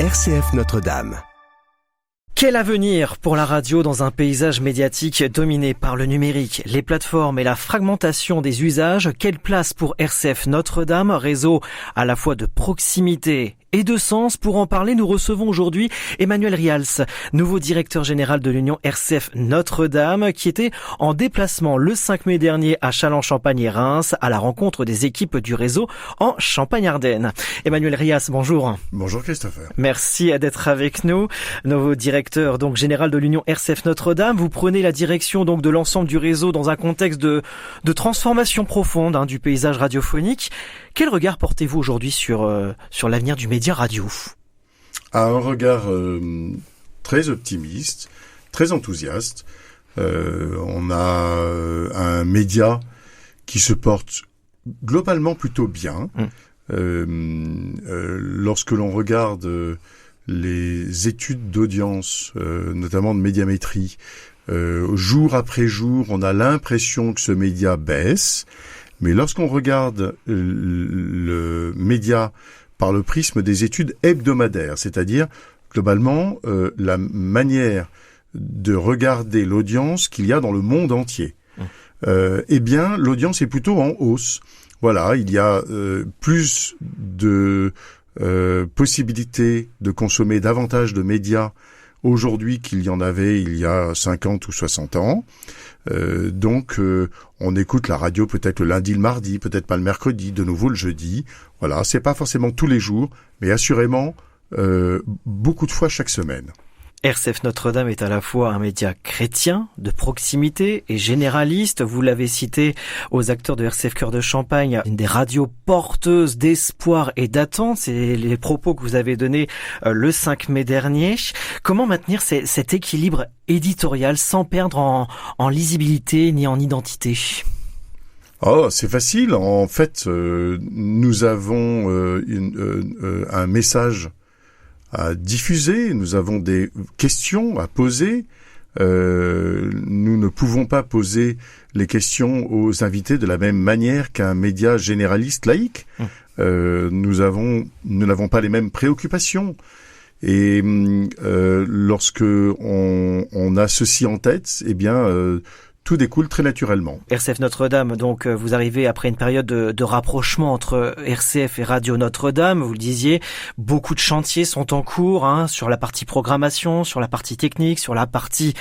RCF Notre-Dame. Quel avenir pour la radio dans un paysage médiatique dominé par le numérique, les plateformes et la fragmentation des usages? Quelle place pour RCF Notre-Dame, réseau à la fois de proximité et de sens? Pour en parler, nous recevons aujourd'hui Emmanuel Rials, nouveau directeur général de l'Union RCF Notre-Dame, qui était en déplacement le 5 mai dernier à Châlons-Champagne et Reims à la rencontre des équipes du réseau en Champagne-Ardenne. Emmanuel Rials, bonjour. Bonjour Christopher. Merci d'être avec nous. Nouveau directeur général de l'Union RCF Notre-Dame, vous prenez la direction donc de l'ensemble du réseau dans un contexte de transformation profonde du paysage radiophonique. Quel regard portez-vous aujourd'hui sur l'avenir du média radio? Un regard très optimiste, très enthousiaste. On a un média qui se porte globalement plutôt bien. Lorsque l'on regarde les études d'audience, notamment de médiamétrie, jour après jour, on a l'impression que ce média baisse. Mais lorsqu'on regarde le média par le prisme des études hebdomadaires, c'est-à-dire globalement la manière de regarder l'audience qu'il y a dans le monde entier, eh bien l'audience est plutôt en hausse. Voilà, il y a plus de possibilité de consommer davantage de médias aujourd'hui qu'il y en avait il y a 50 ou 60 ans. Donc, on écoute la radio peut-être le lundi, le mardi, peut-être pas le mercredi, de nouveau le jeudi. Voilà, c'est pas forcément tous les jours, mais assurément beaucoup de fois chaque semaine. RCF Notre-Dame est à la fois un média chrétien, de proximité et généraliste. Vous l'avez cité aux acteurs de RCF Cœur de Champagne, une des radios porteuses d'espoir et d'attente. C'est les propos que vous avez donnés le 5 mai dernier. Comment maintenir cet équilibre éditorial sans perdre en lisibilité ni en identité? Oh, c'est facile. En fait, nous avons un message à diffuser, nous avons des questions à poser. Nous ne pouvons pas poser les questions aux invités de la même manière qu'un média généraliste laïque. Nous n'avons pas les mêmes préoccupations. Et lorsque on a ceci en tête, eh bien tout découle très naturellement. RCF Notre-Dame, donc vous arrivez après une période de rapprochement entre RCF et Radio Notre-Dame. Vous le disiez, beaucoup de chantiers sont en cours sur la partie programmation, sur la partie technique, sur la partie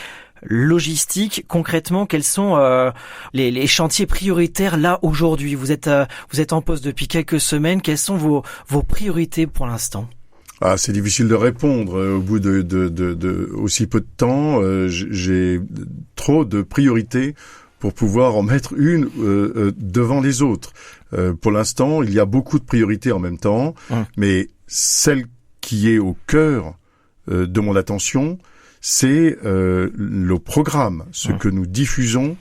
logistique. Concrètement, quels sont les chantiers prioritaires là aujourd'hui? Vous êtes en poste depuis quelques semaines. Quelles sont vos priorités pour l'instant? Ah, c'est difficile de répondre au bout de aussi peu de temps. J'ai trop de priorités pour pouvoir en mettre une devant les autres. Pour l'instant, il y a beaucoup de priorités en même temps, mais celle qui est au cœur de mon attention, c'est le programme, ce que nous diffusons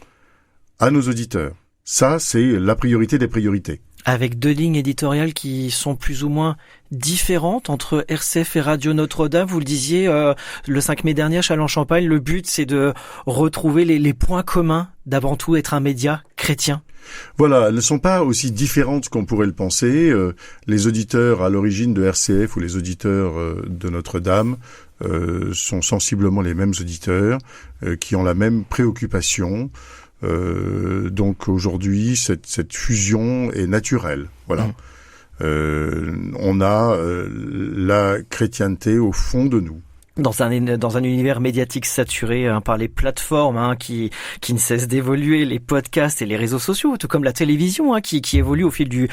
à nos auditeurs. Ça, c'est la priorité des priorités. Avec deux lignes éditoriales qui sont plus ou moins différentes entre RCF et Radio Notre-Dame. Vous le disiez le 5 mai dernier à Châlons-Champagne, le but c'est de retrouver les points communs, d'avant tout être un média chrétien. Voilà, elles ne sont pas aussi différentes qu'on pourrait le penser. Les auditeurs à l'origine de RCF ou les auditeurs de Notre-Dame sont sensiblement les mêmes auditeurs qui ont la même préoccupation. Donc aujourd'hui, cette fusion est naturelle. Voilà. On a la chrétienté au fond de nous. Dans un univers médiatique saturé par les plateformes qui ne cessent d'évoluer, les podcasts et les réseaux sociaux, tout comme la télévision qui évolue au fil du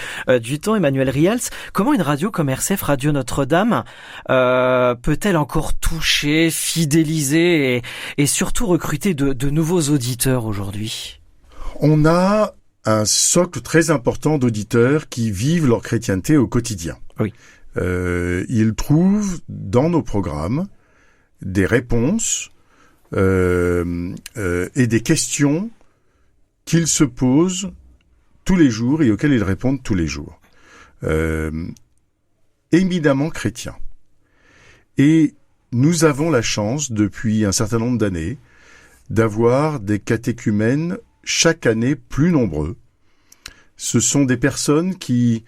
temps. Emmanuel Rials, comment une radio comme RCF Radio Notre-Dame peut-elle encore toucher, fidéliser et surtout recruter de nouveaux auditeurs aujourd'hui? On a un socle très important d'auditeurs qui vivent leur chrétienté au quotidien. Oui. Ils trouvent dans nos programmes des réponses et des questions qu'ils se posent tous les jours et auxquelles ils répondent tous les jours. Éminemment chrétiens. Et nous avons la chance, depuis un certain nombre d'années, d'avoir des catéchumènes chaque année plus nombreux. Ce sont des personnes qui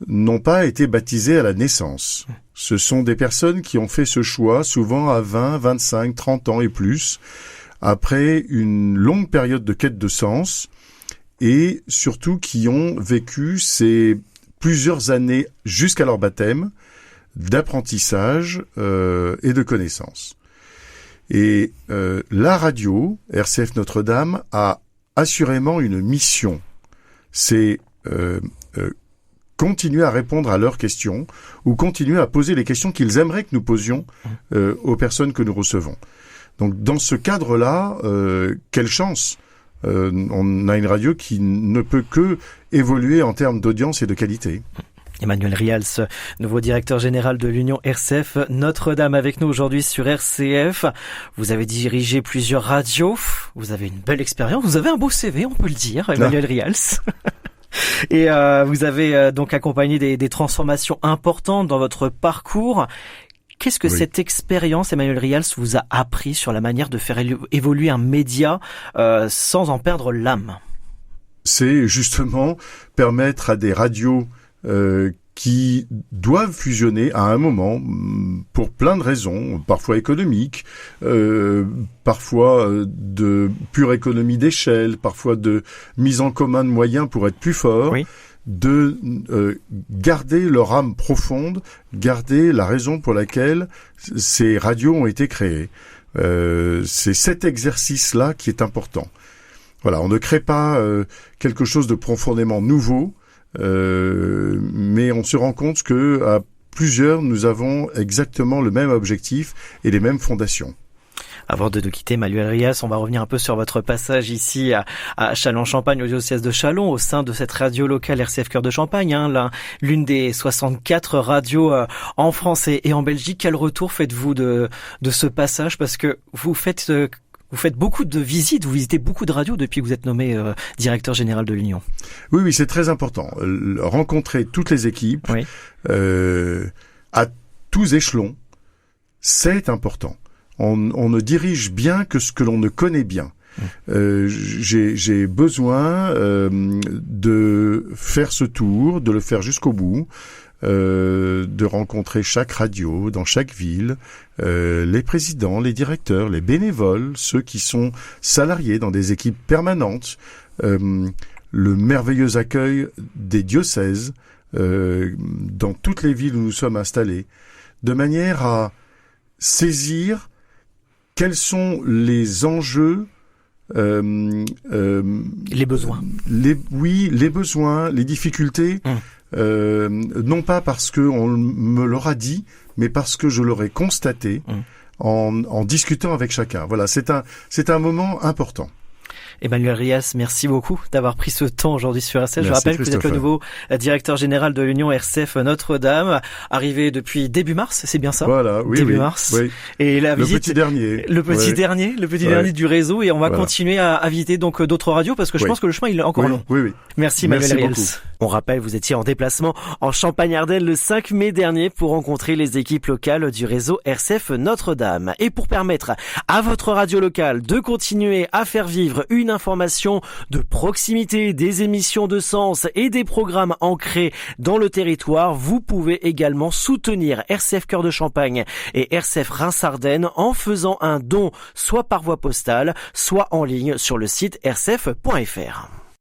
n'ont pas été baptisés à la naissance. Ce sont des personnes qui ont fait ce choix, souvent à 20, 25, 30 ans et plus, après une longue période de quête de sens, et surtout qui ont vécu ces plusieurs années jusqu'à leur baptême d'apprentissage et de connaissances. Et la radio, RCF Notre-Dame, a assurément une mission. C'est continuer à répondre à leurs questions ou continuer à poser les questions qu'ils aimeraient que nous posions aux personnes que nous recevons. Donc dans ce cadre-là, quelle chance! On a une radio qui ne peut que évoluer en termes d'audience et de qualité. Emmanuel Rials, nouveau directeur général de l'Union RCF Notre-Dame, avec nous aujourd'hui sur RCF. Vous avez dirigé plusieurs radios, vous avez une belle expérience, vous avez un beau CV, on peut le dire, Emmanuel Rials. Et vous avez donc accompagné des transformations importantes dans votre parcours. Qu'est-ce que cette expérience, Emmanuel Rials, vous a appris sur la manière de faire évoluer un média sans en perdre l'âme? C'est justement permettre à des radios qui doivent fusionner à un moment pour plein de raisons, parfois économiques, parfois de pure économie d'échelle, parfois de mise en commun de moyens pour être plus fort. Oui. De garder leur âme profonde, garder la raison pour laquelle ces radios ont été créées. C'est cet exercice-là qui est important. Voilà, on ne crée pas quelque chose de profondément nouveau, mais on se rend compte que à plusieurs, nous avons exactement le même objectif et les mêmes fondations. Avant de nous quitter, Emmanuel Rials, on va revenir un peu sur votre passage ici à Châlons-Champagne, au diocèse de Châlons, au sein de cette radio locale RCF Cœur de Champagne, l'une des 64 radios en France et en Belgique. Quel retour faites-vous de ce passage? Parce que vous faites beaucoup de visites, vous visitez beaucoup de radios depuis que vous êtes nommé directeur général de l'Union. Oui, c'est très important. Rencontrer toutes les équipes, à tous échelons, c'est important. On ne dirige bien que ce que l'on ne connaît bien. J'ai besoin de faire ce tour, de le faire jusqu'au bout, de rencontrer chaque radio dans chaque ville, les présidents, les directeurs, les bénévoles, ceux qui sont salariés dans des équipes permanentes, le merveilleux accueil des diocèses dans toutes les villes où nous sommes installés, de manière à saisir quels sont les enjeux, les besoins. Les besoins, les difficultés, non pas parce qu'on me l'aura dit, mais parce que je l'aurais constaté en discutant avec chacun. Voilà, c'est un moment important. Emmanuel Rials, merci beaucoup d'avoir pris ce temps aujourd'hui sur RCF. Je rappelle que vous êtes le nouveau directeur général de l'Union RCF Notre-Dame, arrivé depuis début mars, c'est bien ça? Voilà, oui. Début mars. Oui. Et la visite, le petit dernier du réseau, et on va continuer à visiter donc d'autres radios parce que je pense que le chemin il est encore long. Oui. Merci Emmanuel Rials. On rappelle, vous étiez en déplacement en Champagne-Ardenne le 5 mai dernier pour rencontrer les équipes locales du réseau RCF Notre-Dame. Et pour permettre à votre radio locale de continuer à faire vivre une information de proximité, des émissions de sens et des programmes ancrés dans le territoire, vous pouvez également soutenir RCF Cœur de Champagne et RCF Reims-Ardennes en faisant un don soit par voie postale, soit en ligne sur le site rcf.fr.